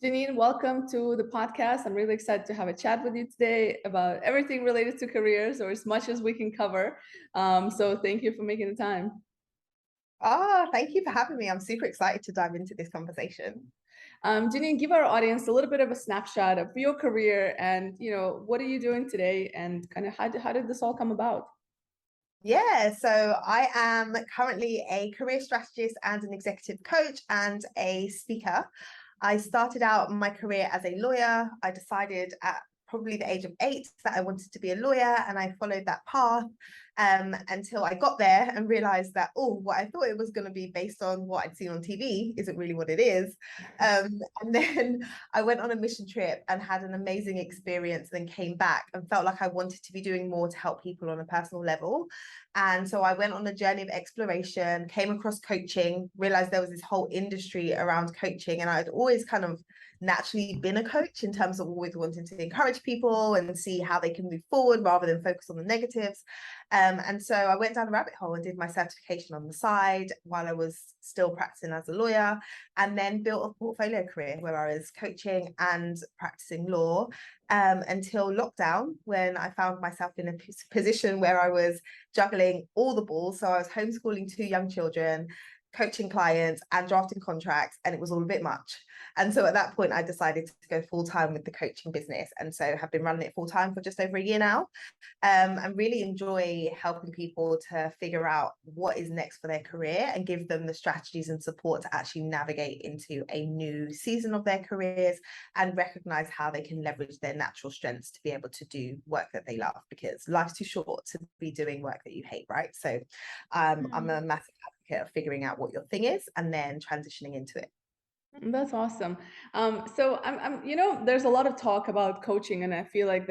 Janine, welcome to the podcast. I'm really excited to have a chat with you today about everything related to careers, or as much as we can cover. So thank you for making the time. Oh, thank you for having me. I'm super excited to dive into this conversation. Janine, give our audience a little bit of a snapshot of your career and, what are you doing today and kind of how did this all come about? Yeah, so I am currently a career strategist and an executive coach and a speaker. I started out my career as a lawyer. I decided at probably the age of 8 that I wanted to be a lawyer, and I followed that path until I got there and realized that, oh, what I thought it was going to be based on what I'd seen on TV isn't really what it is. And then I went on a mission trip and had an amazing experience, and then came back and felt like I wanted to be doing more to help people on a personal level. And so I went on a journey of exploration, came across coaching, realized there was this whole industry around coaching. And I'd always kind of naturally been a coach in terms of always wanting to encourage people and see how they can move forward rather than focus on the negatives. And so I went down a rabbit hole and did my certification on the side while I was still practicing as a lawyer, and then built a portfolio career where I was coaching and practicing law until lockdown, when I found myself in a position where I was juggling all the balls. So I was homeschooling 2 young children, coaching clients and drafting contracts, and it was all a bit much. And so at that point, I decided to go full time with the coaching business, and so have been running it full time for just over a year now. And really enjoy helping people to figure out what is next for their career and give them the strategies and support to actually navigate into a new season of their careers and recognize how they can leverage their natural strengths to be able to do work that they love, because life's too short to be doing work that you hate, right? So I'm a massive advocate of figuring out what your thing is and then transitioning into it. That's awesome. So there's a lot of talk about coaching, and I feel like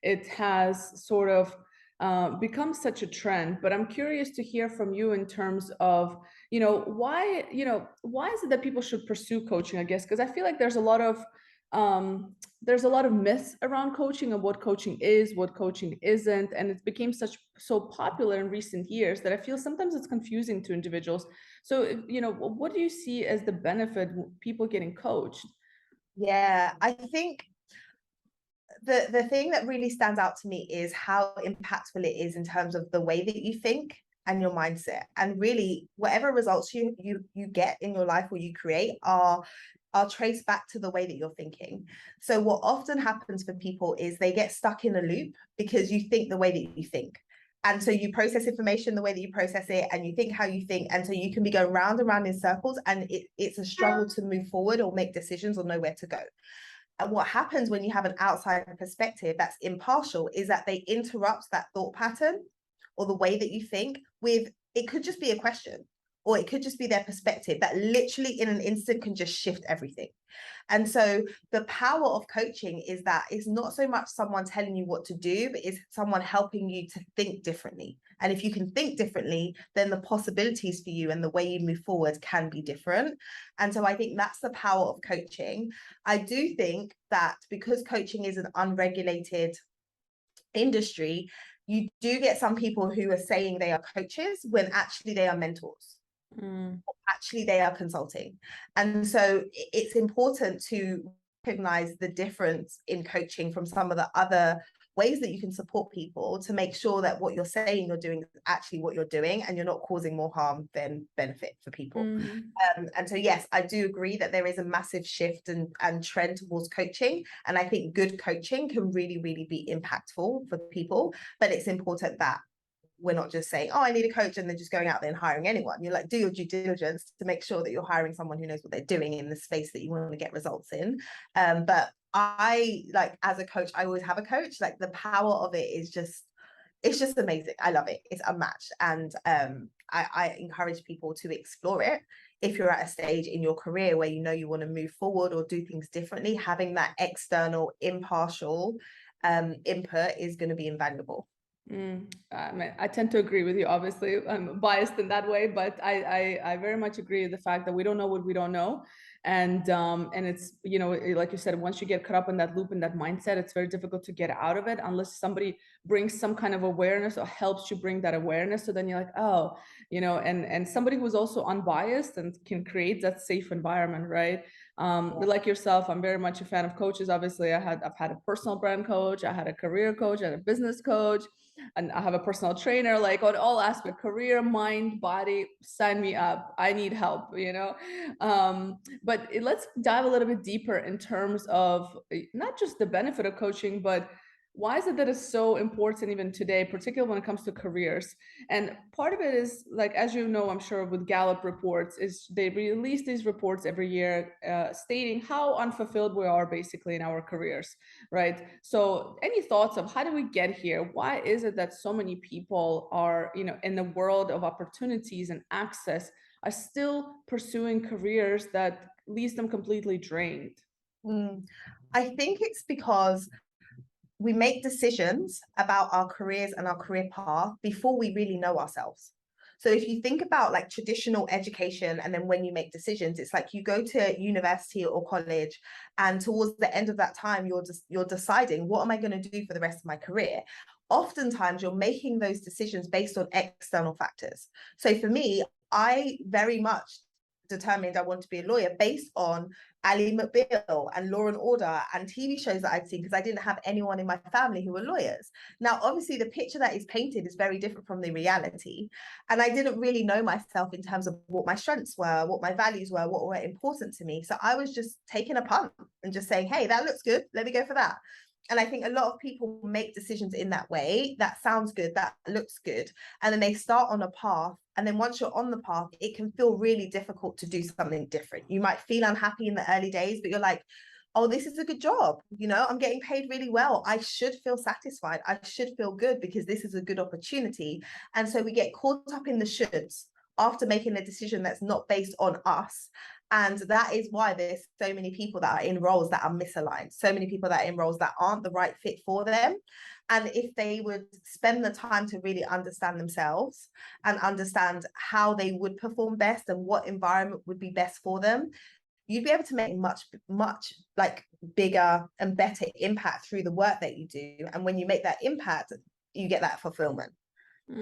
it has sort of become such a trend. But I'm curious to hear from you in terms of, why is it that people should pursue coaching? I guess because I feel like there's a lot of myths around coaching and what coaching is, what coaching isn't, and it became so popular in recent years that I feel sometimes it's confusing to individuals. So, what do you see as the benefit people getting coached? Yeah, I think the thing that really stands out to me is how impactful it is in terms of the way that you think and your mindset. And really, whatever results you get in your life or you create are traced back to the way that you're thinking. So what often happens for people is they get stuck in a loop because you think the way that you think. And so you process information the way that you process it, and you think how you think. And so you can be going round and round in circles, and it's a struggle to move forward or make decisions or know where to go. And what happens when you have an outside perspective that's impartial is that they interrupt that thought pattern or the way that you think with, it could just be a question, or it could just be their perspective that literally in an instant can just shift everything. And so the power of coaching is that it's not so much someone telling you what to do, but it's someone helping you to think differently. And if you can think differently, then the possibilities for you and the way you move forward can be different. And so I think that's the power of coaching. I do think that because coaching is an unregulated industry, you do get some people who are saying they are coaches when actually they are mentors. Actually they are consulting. And so it's important to recognize the difference in coaching from some of the other ways that you can support people, to make sure that what you're saying you're doing is actually what you're doing and you're not causing more harm than benefit for people. And so yes, I do agree that there is a massive shift and trend towards coaching, and I think good coaching can really be impactful for people, but it's important that we're not just saying, oh, I need a coach, and then just going out there and hiring anyone. You're like, do your due diligence to make sure that you're hiring someone who knows what they're doing in the space that you want to get results in. But I, like, as a coach, I always have a coach. Like, the power of it is just, it's just amazing. I love it. It's unmatched. And I encourage people to explore it. If you're at a stage in your career where you know you want to move forward or do things differently, having that external, impartial input is going to be invaluable. I tend to agree with you. Obviously, I'm biased in that way, but I very much agree with the fact that we don't know what we don't know, and it's, like you said, once you get caught up in that loop, in that mindset, it's very difficult to get out of it unless somebody brings some kind of awareness or helps you bring that awareness. So then you're like, oh, and somebody who's also unbiased and can create that safe environment, right? Like yourself, I'm very much a fan of coaches. Obviously, I've had a personal brand coach, I had a career coach, I had a business coach, and I have a personal trainer, like on all aspects, career, mind, body, sign me up. I need help, but let's dive a little bit deeper in terms of not just the benefit of coaching, but why is it that it's so important even today, particularly when it comes to careers? And part of it is, like, as you know, I'm sure with Gallup reports, is they release these reports every year stating how unfulfilled we are basically in our careers, right? So any thoughts of how do we get here? Why is it that so many people are, in the world of opportunities and access, are still pursuing careers that leaves them completely drained? I think it's because we make decisions about our careers and our career path before we really know ourselves. So if you think about like traditional education, and then when you make decisions, it's like you go to university or college, and towards the end of that time, you're deciding, what am I going to do for the rest of my career? Oftentimes, you're making those decisions based on external factors. So for me, I very much determined I want to be a lawyer based on Ally McBeal and Law and Order and TV shows that I'd seen, because I didn't have anyone in my family who were lawyers. Now, obviously, the picture that is painted is very different from the reality. And I didn't really know myself in terms of what my strengths were, what my values were, what were important to me. So I was just taking a punt and just saying, hey, that looks good. Let me go for that. And I think a lot of people make decisions in that way. That sounds good, that looks good. And then they start on a path. And then once you're on the path, it can feel really difficult to do something different. You might feel unhappy in the early days, but you're like, oh, this is a good job. I'm getting paid really well. I should feel satisfied. I should feel good because this is a good opportunity. And so we get caught up in the shoulds after making a decision that's not based on us. And that is why there's so many people that are in roles that are misaligned, so many people that are in roles that aren't the right fit for them. And if they would spend the time to really understand themselves and understand how they would perform best and what environment would be best for them, you'd be able to make much like bigger and better impact through the work that you do. And when you make that impact, you get that fulfillment.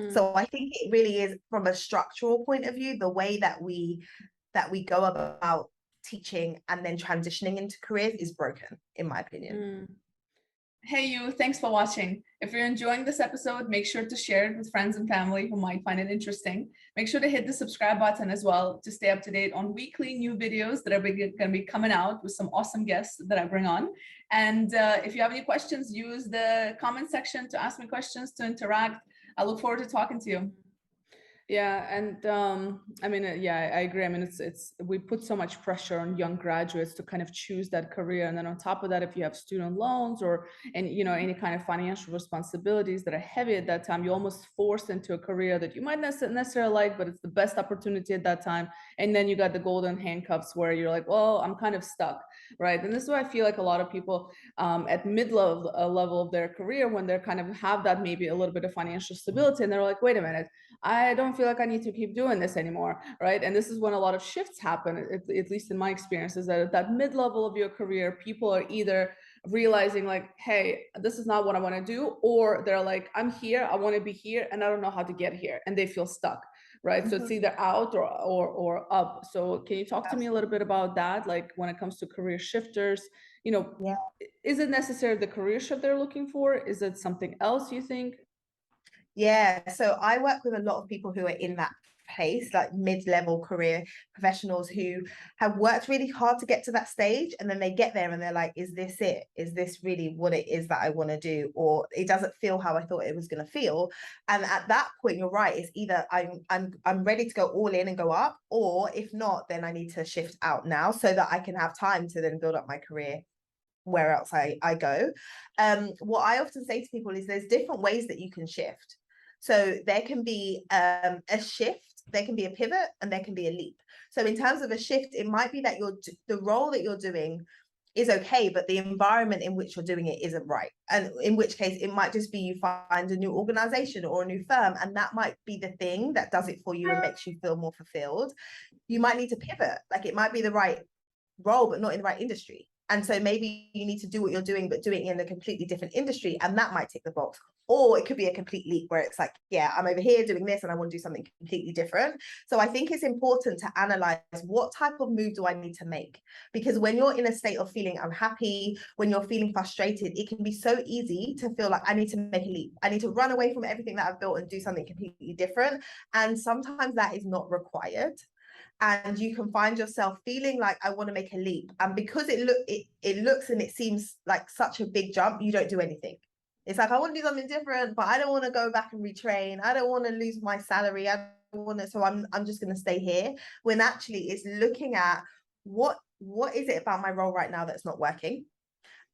So I think it really is, from a structural point of view, the way that we go about teaching and then transitioning into careers is broken, in my opinion. Hey you, thanks for watching. If you're enjoying this episode, make sure to share it with friends and family who might find it interesting. Make sure to hit the subscribe button as well to stay up to date on weekly new videos that are going to be coming out with some awesome guests that I bring on. And if you have any questions, use the comment section to ask me questions, to interact. I look forward to talking to you. Yeah, and I mean, yeah, I agree. I mean, it's we put so much pressure on young graduates to kind of choose that career, and then on top of that, if you have student loans or any kind of financial responsibilities that are heavy at that time, you're almost forced into a career that you might not necessarily like, but it's the best opportunity at that time. And then you got the golden handcuffs where you're like, well, I'm kind of stuck, right? And this is why I feel like a lot of people at mid-level level of their career, when they're kind of have that maybe a little bit of financial stability, and they're like, wait a minute, I don't feel like I need to keep doing this anymore, right? And this is when a lot of shifts happen, at least in my experience, is that at that mid-level of your career, people are either realizing like, hey, this is not what I want to do, or they're like, I'm here, I want to be here, and I don't know how to get here, and they feel stuck, right? So it's either out or up. So can you talk to me a little bit about that, like when it comes to career shifters? Yeah. Is it necessarily the career shift they're looking for? Is it something else you think? Yeah, so I work with a lot of people who are in that place, like mid-level career professionals who have worked really hard to get to that stage, and then they get there and they're like, is this it? Is this really what it is that I want to do? Or it doesn't feel how I thought it was going to feel. And at that point, you're right, it's either I'm ready to go all in and go up, or if not, then I need to shift out now so that I can have time to then build up my career where else I go. What I often say to people is there's different ways that you can shift. So there can be a shift, there can be a pivot, and there can be a leap. So in terms of a shift, it might be that the role that you're doing is okay, but the environment in which you're doing it isn't right. And in which case, it might just be you find a new organization or a new firm, and that might be the thing that does it for you and makes you feel more fulfilled. You might need to pivot, like it might be the right role, but not in the right industry. And so maybe you need to do what you're doing, but doing it in a completely different industry, and that might tick the box. Or it could be a complete leap where it's like, yeah, I'm over here doing this and I want to do something completely different. So I think it's important to analyze what type of move do I need to make? Because when you're in a state of feeling unhappy, when you're feeling frustrated, it can be so easy to feel like I need to make a leap. I need to run away from everything that I've built and do something completely different. And sometimes that is not required. And you can find yourself feeling like I want to make a leap. And because it looks and it seems like such a big jump, you don't do anything. It's like, I want to do something different, but I don't want to go back and retrain. I don't want to lose my salary. I don't want to, so I'm just going to stay here. When actually it's looking at what is it about my role right now that's not working?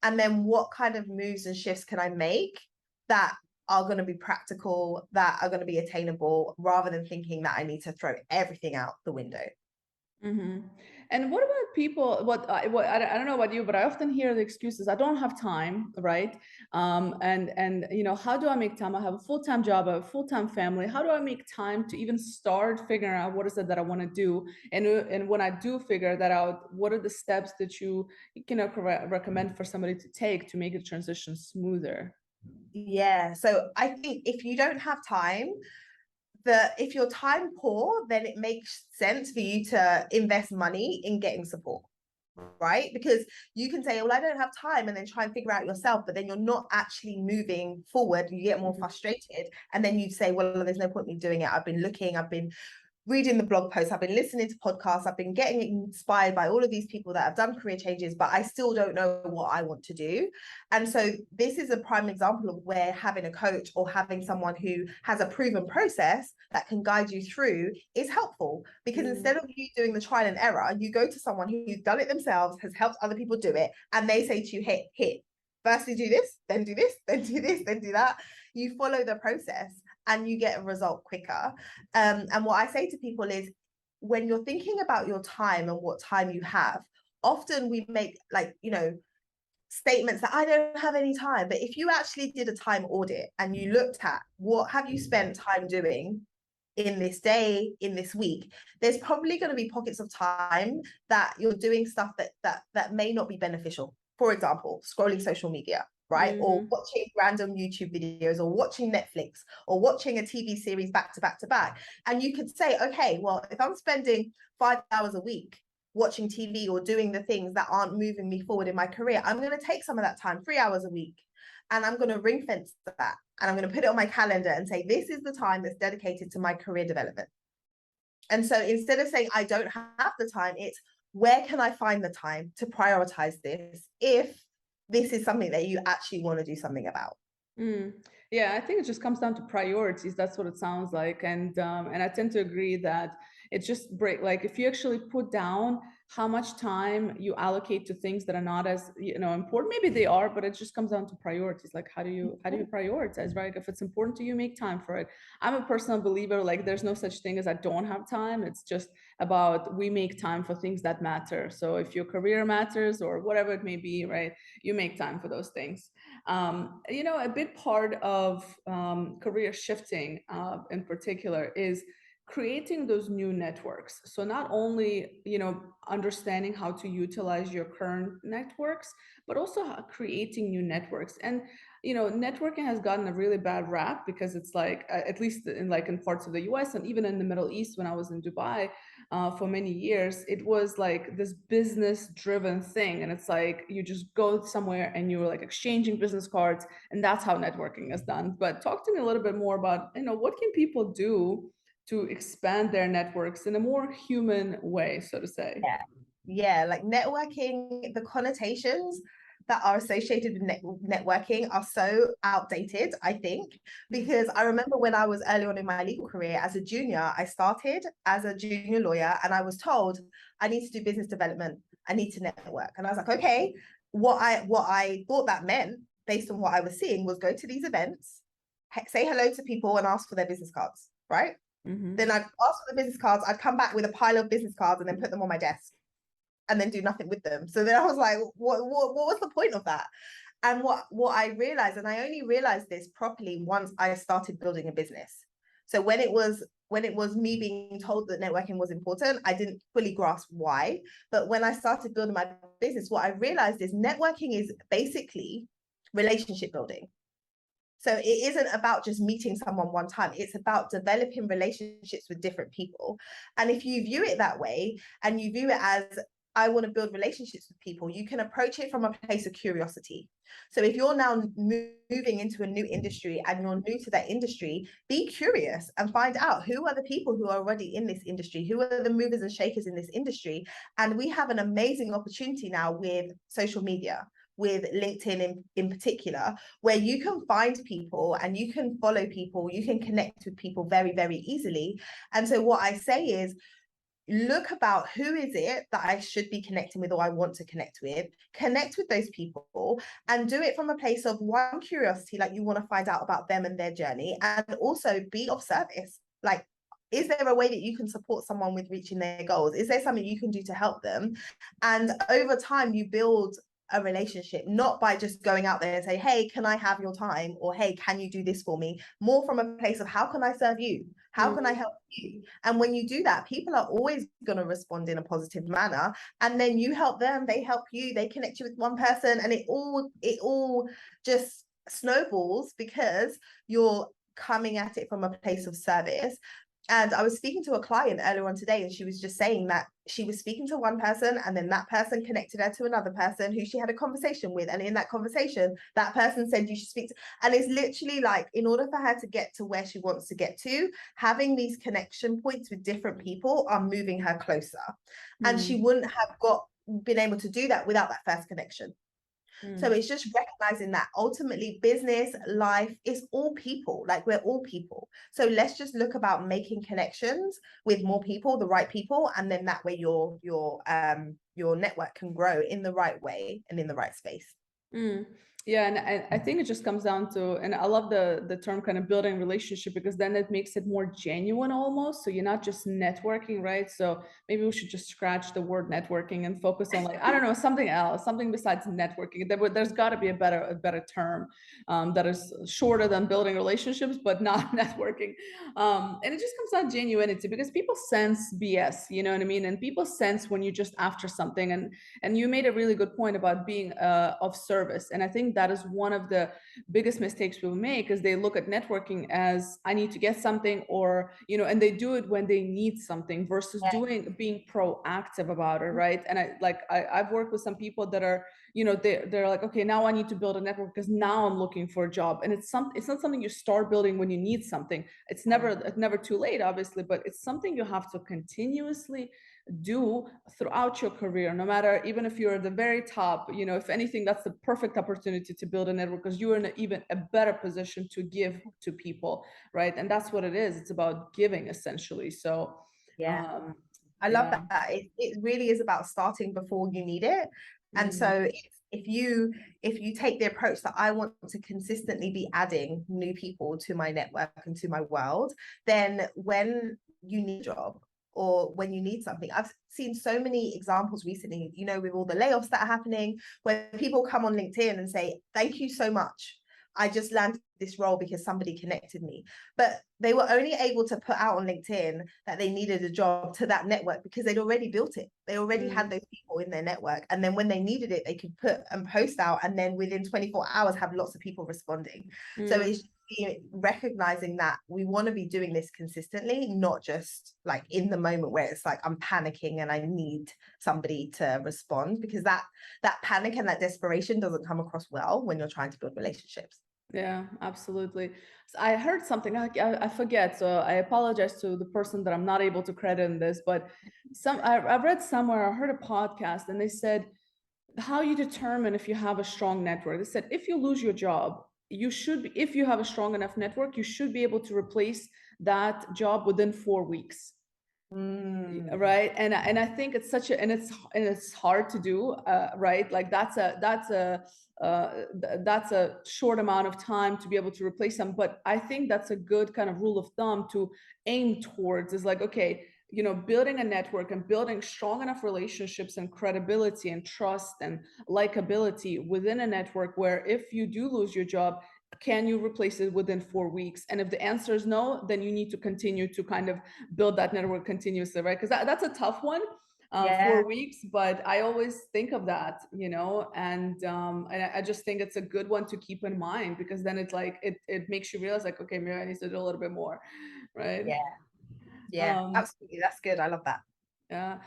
And then what kind of moves and shifts can I make that are going to be practical, that are going to be attainable, rather than thinking that I need to throw everything out the window. Mm-hmm. And what about people? I don't know about you, but I often hear the excuses. I don't have time, right? And you know, how do I make time? I have a full-time job, I have a full-time family. How do I make time to even start figuring out what is it that I want to do? And when I do figure that out, what are the steps that you can recommend for somebody to take to make the transition smoother? Yeah. So I think if you don't have time, if you're time poor, then it makes sense for you to invest money in getting support, right? Because you can say, well, I don't have time, and then try and figure out yourself, but then you're not actually moving forward. You get more frustrated, and then you say, well, there's no point in me doing it. I've been looking, I've been reading the blog posts, I've been listening to podcasts, I've been getting inspired by all of these people that have done career changes, but I still don't know what I want to do. And so this is a prime example of where having a coach or having someone who has a proven process that can guide you through is helpful. Because instead of you doing the trial and error, you go to someone who's done it themselves, has helped other people do it, and they say to you, hey, firstly do this, then do this, then do this, then do that. You follow the process and you get a result quicker. And what I say to people is, when you're thinking about your time and what time you have, often we make, like, you know, statements that I don't have any time. But if you actually did a time audit and you looked at what have you spent time doing in this day, in this week, there's probably going to be pockets of time that you're doing stuff that may not be beneficial. For example, scrolling social media, right? Or Mm-hmm. watching random YouTube videos, or watching Netflix, or watching a TV series back to back to back. And you could say, okay, well, if I'm spending 5 hours a week watching TV or doing the things that aren't moving me forward in my career, I'm going to take some of that time, 3 hours a week, and I'm going to ring fence that. And I'm going to put it on my calendar and say, this is the time that's dedicated to my career development. And so instead of saying, I don't have the time, it's where can I find the time to prioritize this if this is something that you actually want to do something about. Yeah, I think it just comes down to priorities. That's what it sounds like, and I tend to agree that it's just like if you actually put down how much time you allocate to things that are not as important. Maybe they are, but it just comes down to priorities. Like how do you prioritize, right? If it's important to you, make time for it. I'm a personal believer. Like there's no such thing as I don't have time. It's just about we make time for things that matter. So if your career matters or whatever it may be, right, you make time for those things. A big part of career shifting in particular is creating those new networks. So not only, understanding how to utilize your current networks, but also creating new networks. And, networking has gotten a really bad rap because it's like, at least in parts of the US and even in the Middle East, when I was in Dubai, for many years, it was like this business driven thing. And it's like you just go somewhere and you're like exchanging business cards, and that's how networking is done. But talk to me a little bit more about, what can people do to expand their networks in a more human way, so to say? Yeah, like networking, the connotations that are associated with networking are so outdated, I think, because I remember when I was early on in my legal career as a junior, I started as a junior lawyer and I was told I need to do business development, I need to network. And I was like, okay, what I thought that meant based on what I was seeing was go to these events, say hello to people and ask for their business cards, right? Mm-hmm. Then I'd ask for the business cards, I'd come back with a pile of business cards and then put them on my desk and then do nothing with them. So then I was like, what was the point of that? And what I realized, and I only realized this properly once I started building a business. So when it was me being told that networking was important, I didn't fully grasp why. But when I started building my business, what I realized is networking is basically relationship building. So it isn't about just meeting someone one time. It's about developing relationships with different people. And if you view it that way, and you view it as, I want to build relationships with people, you can approach it from a place of curiosity. So if you're now moving into a new industry and you're new to that industry, be curious and find out who are the people who are already in this industry, who are the movers and shakers in this industry. And we have an amazing opportunity now with social media, with LinkedIn in particular, where you can find people and you can follow people, you can connect with people very, very easily. And so what I say is, look about who is it that I should be connecting with or I want to connect with those people, and do it from a place of, one, curiosity, like you want to find out about them and their journey, and also be of service. Like, is there a way that you can support someone with reaching their goals? Is there something you can do to help them? And over time, you build a relationship, not by just going out there and say, hey, can I have your time? Or, hey, can you do this for me? More from a place of, how can I serve you? How can I help you? And when you do that, people are always going to respond in a positive manner. And then you help them, they help you, they connect you with one person, and it all just snowballs because you're coming at it from a place of service. And I was speaking to a client earlier on today, and she was just saying that she was speaking to one person, and then that person connected her to another person who she had a conversation with. And in that conversation, that person said, you should speak to, and it's literally like, in order for her to get to where she wants to get to, having these connection points with different people are moving her closer. And she wouldn't have been able to do that without that first connection. So it's just recognizing that ultimately business, life is all people, like we're all people. So let's just look about making connections with more people, the right people, and then that way your network can grow in the right way and in the right space. Yeah, and I think it just comes down to, and I love the term kind of building relationship, because then it makes it more genuine almost. So you're not just networking, right? So maybe we should just scratch the word networking and focus on, like, I don't know, something else, something besides networking. There's got to be a better term that is shorter than building relationships, but not networking. And it just comes down to genuinity, because people sense BS, you know what I mean? And people sense when you're just after something. And you made a really good point about being of service. And I think that is one of the biggest mistakes people make, is they look at networking as, I need to get something, or, you know, and they do it when they need something versus being proactive about it, right? And I've worked with some people that are, you know, they're like, okay, now I need to build a network because now I'm looking for a job. And it's not something you start building when you need something. It's never too late, obviously, but it's something you have to continuously do throughout your career, no matter, even if you're at the very top. You know, if anything, that's the perfect opportunity to build a network, because you're in even a better position to give to people, right? And that's what it is. It's about giving, essentially. So I love that. It really is about starting before you need it. And so if you take the approach that I want to consistently be adding new people to my network and to my world, then when you need a job or when you need something, I've seen so many examples recently, you know, with all the layoffs that are happening, where people come on LinkedIn and say, thank you so much, I just landed this role because somebody connected me. But they were only able to put out on LinkedIn that they needed a job to that network because they'd already built it. They already had those people in their network. And then when they needed it, they could put and post out, and then within 24 hours have lots of people responding. So it's recognizing that we want to be doing this consistently, not just like in the moment where it's like, I'm panicking and I need somebody to respond, because that panic and that desperation doesn't come across well when you're trying to build relationships. Yeah, absolutely. So I heard something, I forget, so I apologize to the person that I'm not able to credit in this, but I read somewhere, I heard a podcast, and they said how you determine if you have a strong network. They said, if you lose your job, if you have a strong enough network, you should be able to replace that job within 4 weeks. Right. And I think it's it's hard to do, right? Like that's a short amount of time to be able to replace them. But I think that's a good kind of rule of thumb to aim towards, is like, okay, you know, building a network and building strong enough relationships and credibility and trust and likability within a network, where if you do lose your job, can you replace it within 4 weeks? And if the answer is no, then you need to continue to kind of build that network continuously, right? Because that's a tough one. Yeah. 4 weeks, but I always think of that, and I just think it's a good one to keep in mind, because then it's like it makes you realize like, okay, maybe I need to do a little bit more, right? Yeah. Yeah. Um, Absolutely. That's good. I love that. yeah.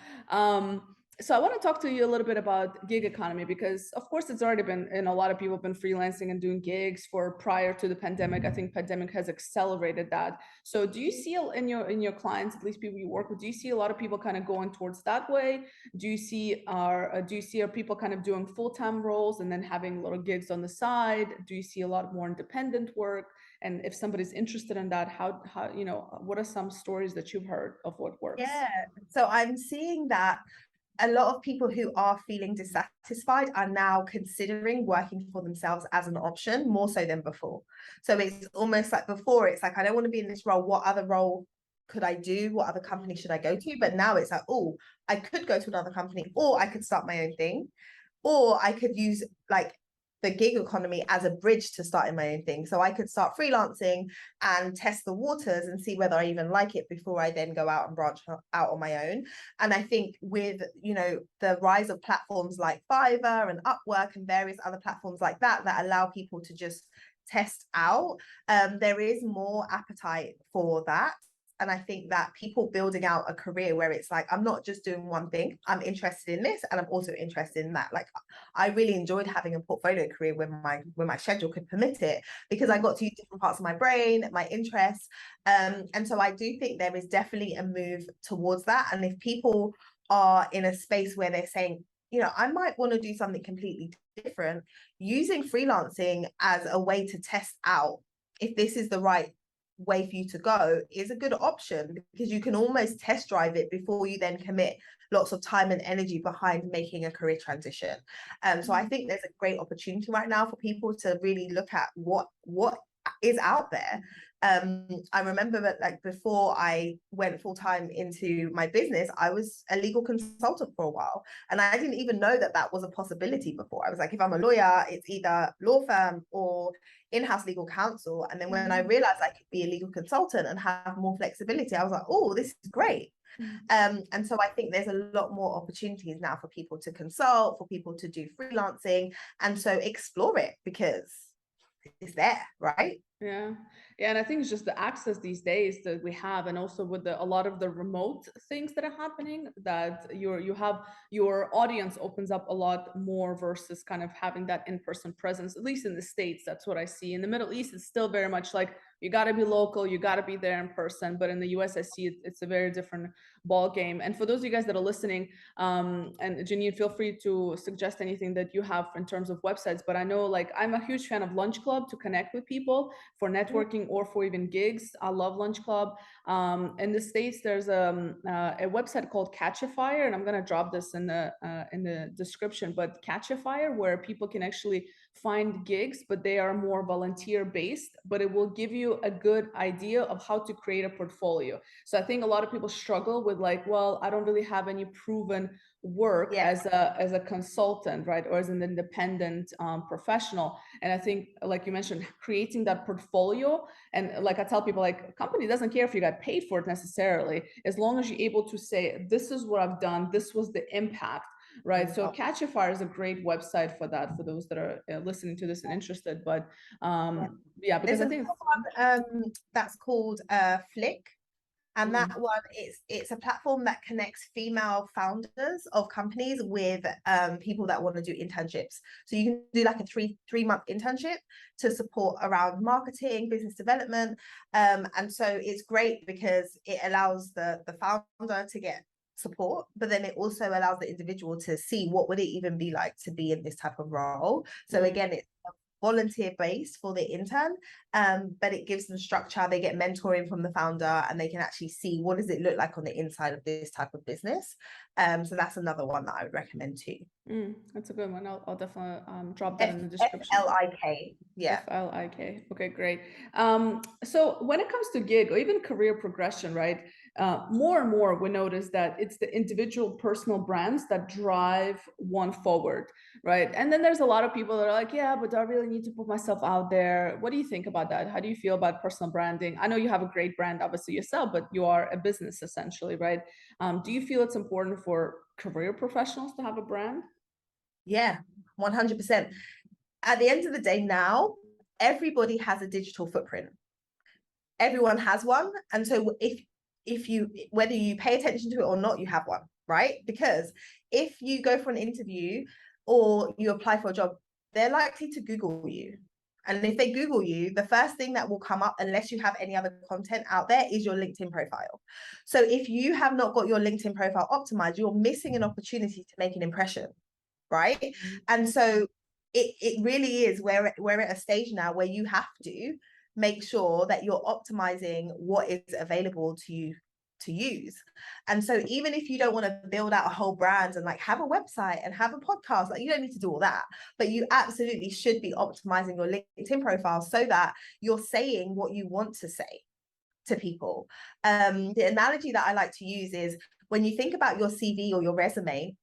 So I want to talk to you a little bit about gig economy, because of course it's already been, and a lot of people have been freelancing and doing gigs for prior to the pandemic. I think pandemic has accelerated that. So do you see in your clients, at least people you work with, do you see a lot of people kind of going towards that way? Do you see are people kind of doing full-time roles and then having little gigs on the side? Do you see a lot more independent work? And if somebody's interested in that, how what are some stories that you've heard of what works? Yeah. So I'm seeing that a lot of people who are feeling dissatisfied are now considering working for themselves as an option more so than before. So it's almost like before, it's like, I don't want to be in this role. What other role could I do? What other company should I go to? But now it's like, oh, I could go to another company, or I could start my own thing, or I could use like the gig economy as a bridge to starting my own thing. So I could start freelancing and test the waters and see whether I even like it before I then go out and branch out on my own. And I think with, the rise of platforms like Fiverr and Upwork and various other platforms like that, that allow people to just test out, there is more appetite for that. And I think that people building out a career where it's like, I'm not just doing one thing, I'm interested in this and I'm also interested in that. Like, I really enjoyed having a portfolio career when my schedule could permit it, because I got to use different parts of my brain, my interests. And so I do think there is definitely a move towards that. And if people are in a space where they're saying, I might want to do something completely different, using freelancing as a way to test out if this is the right way for you to go is a good option, because you can almost test drive it before you then commit lots of time and energy behind making a career transition. So I think there's a great opportunity right now for people to really look at what is out there. I remember that, like, before I went full-time into my business, I was a legal consultant for a while, and I didn't even know that that was a possibility before. I was like, if I'm a lawyer, it's either law firm or in-house legal counsel. And then when I realized I could be a legal consultant and have more flexibility, I was like, oh, this is great. And so I think there's a lot more opportunities now for people to consult, for people to do freelancing, and so explore it because it's there, right? Yeah. Yeah. And I think it's just the access these days that we have, and also with a lot of the remote things that are happening, that you have your audience opens up a lot more versus kind of having that in-person presence, at least in the States. That's what I see. In the Middle East, it's still very much like you got to be local, you got to be there in person. But in the US, I see it's a very different ball game. And for those of you guys that are listening, and Janine, feel free to suggest anything that you have in terms of websites. But I know, like, I'm a huge fan of Lunch Club to connect with people for networking or for even gigs. I love Lunch Club. In the States, there's a website called Catchifier, and I'm gonna drop this in the description. But Catchifier, where people can actually find gigs, but they are more volunteer based, but it will give you a good idea of how to create a portfolio. So I think a lot of people struggle with, like, well, I don't really have any proven work as a consultant, right, or as an independent professional. And I think, like you mentioned, creating that portfolio, and like I tell people, like, a company doesn't care if you got paid for it necessarily, as long as you're able to say, this is what I've done, this was the impact, right? So Catchifier is a great website for that, for those that are listening to this and interested. But yeah, because There's I think another one that's called Flick. And that one, it's a platform that connects female founders of companies with people that want to do internships. So you can do like a three-month internship to support around marketing, business development. And so it's great because it allows the founder to get support, but then it also allows the individual to see what would it even be like to be in this type of role. So again, it's volunteer based for the intern, but it gives them structure. They get mentoring from the founder, and they can actually see what does it look like on the inside of this type of business. So that's another one that I would recommend too. That's a good one. I'll definitely drop that in the description. Flik. Yeah. Flik. Okay, great. So when it comes to gig or even career progression, right? more and more we notice that it's the individual personal brands that drive one forward, right? And then there's a lot of people that are like, yeah, but do I really need to put myself out there? What do you think about that? How do you feel about personal branding? I know you have a great brand, obviously, yourself, but you are a business essentially, right? Do you feel it's important for career professionals to have a brand? Yeah, 100%. At the end of the day now, everybody has a digital footprint. Everyone has one. And so if you, whether you pay attention to it or not, you have one, right? Because if you go for an interview or you apply for a job, they're likely to Google you. And if they Google you, the first thing that will come up, unless you have any other content out there, is your LinkedIn profile. So if you have not got your LinkedIn profile optimized, you're missing an opportunity to make an impression, right? Mm-hmm. And so it really is, we're at a stage now where you have to make sure that you're optimizing what is available to you to use. And so even if you don't want to build out a whole brand and like have a website and have a podcast, like you don't need to do all that, but you absolutely should be optimizing your LinkedIn profile so that you're saying what you want to say to people. The analogy that I like to use is when you think about your CV or your resume,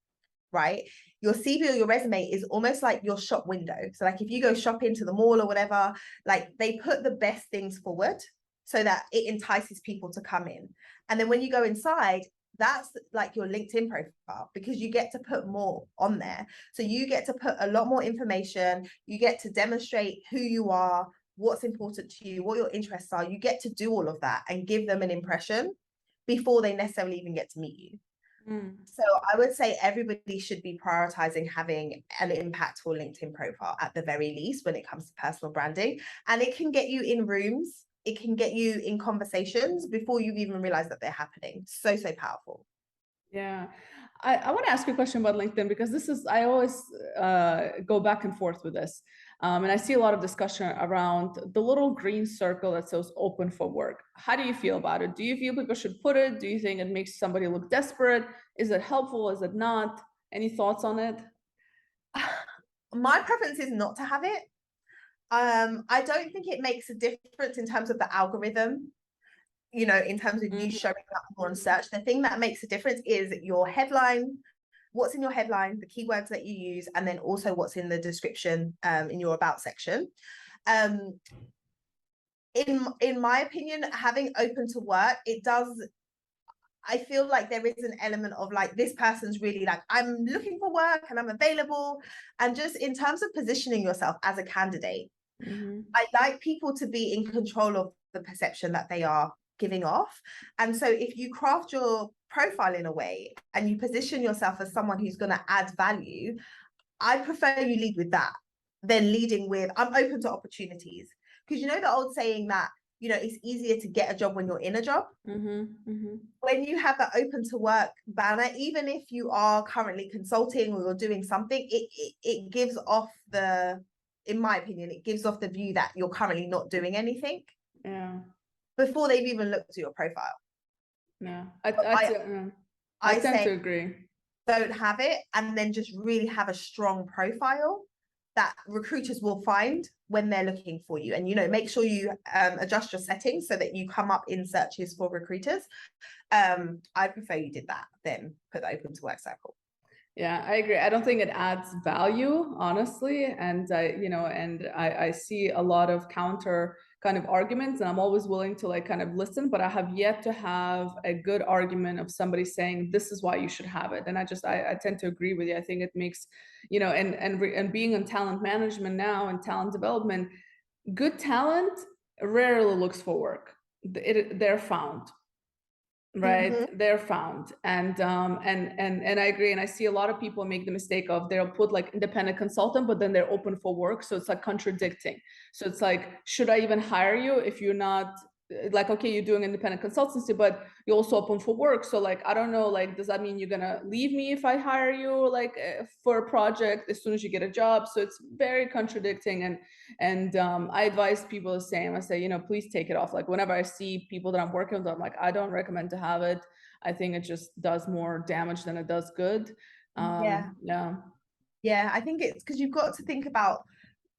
right? Your CV or your resume is almost like your shop window. So like if you go shopping to the mall or whatever, like they put the best things forward so that it entices people to come in. And then when you go inside, that's like your LinkedIn profile, because you get to put more on there. So you get to put a lot more information. You get to demonstrate who you are, what's important to you, what your interests are. You get to do all of that and give them an impression before they necessarily even get to meet you. So I would say everybody should be prioritizing having an impactful LinkedIn profile at the very least when it comes to personal branding. And it can get you in rooms, it can get you in conversations before you even realize that they're happening. So, so powerful. Yeah. I want to ask you a question about LinkedIn, because this is, I always go back and forth with this. And I see a lot of discussion around the little green circle that says open for work. How do you feel about it? Do you feel people should put it? Do you think it makes somebody look desperate? Is it helpful? Is it not? Any thoughts on it? My preference is not to have it. I don't think it makes a difference in terms of the algorithm, you know, in terms of you showing up more on search. The thing that makes a difference is your headline, what's in your headline, the keywords that you use, and then also what's in the description in your about section. In my opinion, having open to work, it does, I feel like there is an element of like, this person's really like, I'm looking for work and I'm available. And just in terms of positioning yourself as a candidate, I like people to be in control of the perception that they are giving off. And so if you craft your profile in a way and you position yourself as someone who's going to add value, I prefer you lead with that than leading with, I'm open to opportunities. Because you know the old saying that, you know, it's easier to get a job when you're in a job. When you have that open to work banner, even if you are currently consulting or you're doing something, it gives off the, in my opinion, it gives off the view that you're currently not doing anything. Yeah. Before they've even looked at your profile. Yeah. I tend say, to agree. Don't have it, and then just really have a strong profile that recruiters will find when they're looking for you. And, you know, make sure you adjust your settings so that you come up in searches for recruiters. I prefer you did that than put the open to work circle. Yeah, I agree. I don't think it adds value, honestly. And I see a lot of counter kind of arguments, and I'm always willing to like kind of listen, but I have yet to have a good argument of somebody saying this is why you should have it. And I tend to agree with you. I think it makes, and being in talent management now and talent development, good talent rarely looks for work. They're found. Right, they're found. And I agree. And I see a lot of people make the mistake of, they'll put like independent consultant, but then they're open for work. So it's like contradicting. So it's like, should I even hire you if you're not like, okay, you're doing independent consultancy, but you're also open for work? So like, I don't know, like, does that mean you're gonna leave me if I hire you like for a project as soon as you get a job? So it's very contradicting. And I advise people the same. I say, please take it off. Like whenever I see people that I'm working with, I'm like, I don't recommend to have it. I think it just does more damage than it does good. Yeah, I think it's because you've got to think about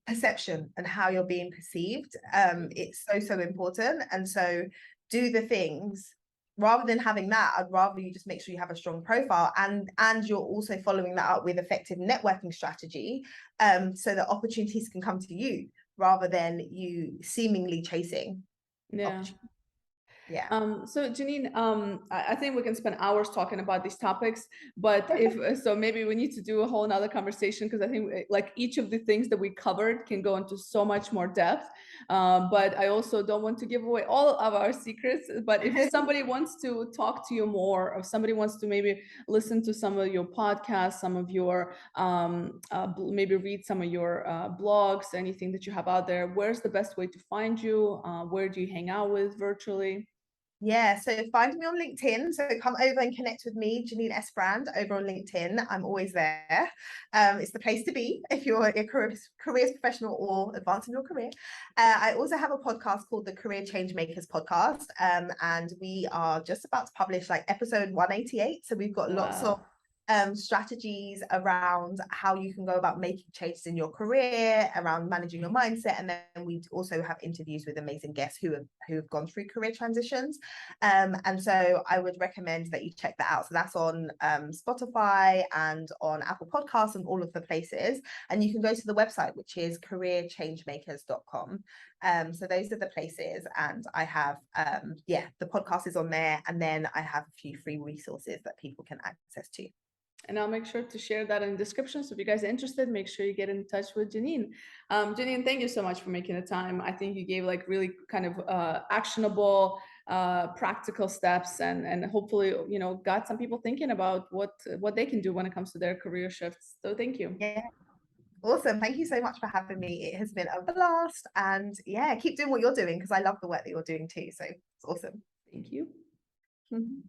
perception and how you're being perceived. It's so important. And so do the things rather than having that, I'd rather you just make sure you have a strong profile, and you're also following that up with effective networking strategy, so that opportunities can come to you rather than you seemingly chasing opportunities. Yeah. So Janine, I think we can spend hours talking about these topics, but if so, maybe we need to do a whole nother conversation, because I think like each of the things that we covered can go into so much more depth. But I also don't want to give away all of our secrets. But if somebody wants to talk to you more, or somebody wants to maybe listen to some of your podcasts, some of your maybe read some of your blogs, anything that you have out there, where's the best way to find you? Where do you hang out with virtually? Yeah, so find me on LinkedIn. So come over and connect with me, Janine Esbrand, over on LinkedIn. I'm always there. It's the place to be if you're a careers professional or advancing your career. I also have a podcast called the Career Change Makers Podcast, and we are just about to publish like episode 188. So we've got lots of strategies around how you can go about making changes in your career, around managing your mindset, and then we also have interviews with amazing guests who have gone through career transitions. And so I would recommend that you check that out. So that's on Spotify and on Apple Podcasts and all of the places. And you can go to the website, which is careerchangemakers.com. So those are the places, and I have the podcast is on there, and then I have a few free resources that people can access to. And I'll make sure to share that in the description. So if you guys are interested, make sure you get in touch with Janine. Janine, thank you so much for making the time. I think you gave like really kind of actionable, practical steps, and hopefully, you know, got some people thinking about what they can do when it comes to their career shifts. So thank you. Yeah. Awesome. Thank you so much for having me. It has been a blast. And yeah, keep doing what you're doing, because I love the work that you're doing too. So it's awesome. Thank you. Mm-hmm.